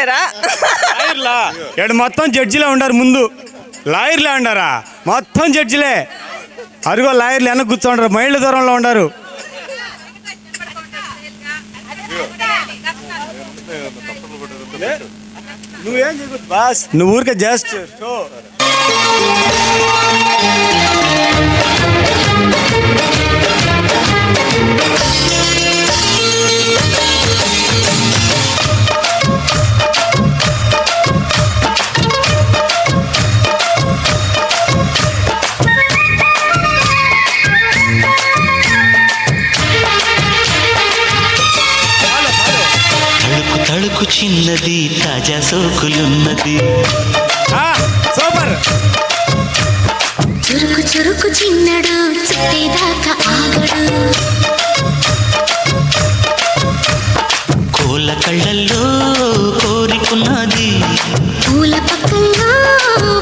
లాయరా? ఏడు మొత్తం జడ్జిలే ఉండారు, ముందు లాయర్లే ఉండారా? మొత్తం జడ్జిలే. అరుగో లాయర్లు వెనక కూర్చోండారు, మైళ్ళ దూరంలో ఉండారు. నువ్వేం చేయకూడదు బాస్, నువ్వు ఊరికే జస్ట్ షో. తళుకు చిన్నది తాజా సోకులున్నది. సూపర్. చురుకు చురుకు చిన్నడు చుట్టేదాకా ఆగడు. కోళ్ళ కళ్ళల్లో కోరికున్నది, పూల పక్కల్లో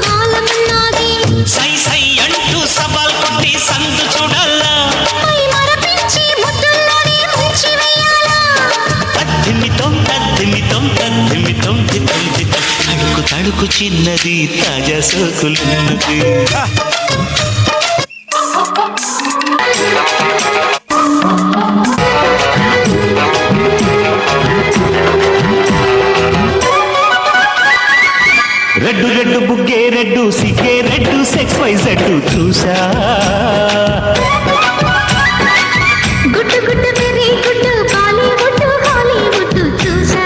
వాలమున్నది. సై సై అంటూ సవాల్ కొట్టి సందు చూడాలా, పై మరపించి ముద్దుల్లోనే ముంచి వేయాలా. తద్దిమితం తద్దిమితం తద్దిమితం తిద్దిమితం. తడుకు తడుకు చిన్నది తాజా సోకులున్నది. రెడ్డు రెడ్డు బుగ్గే రెడ్డు సిగ్గే రెడ్డు సెక్స్ వై జెడ్డు చూసా. గుట్టు గుట్టు వెరీ గుట్టు బాలీవుడ్ హాలీవుడ్ చూసా.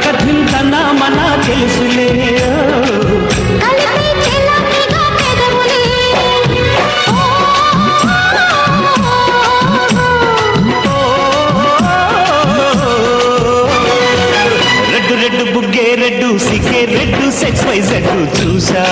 కథింతనా మన తెలుసులే, కలిపి చెలపిగా పెదవులే. రెడ్డు రెడ్డు బుగ్గే రెడ్డు సిగ్గే రెడ్డు సెక్స్ వై జెడ్డు చూసా.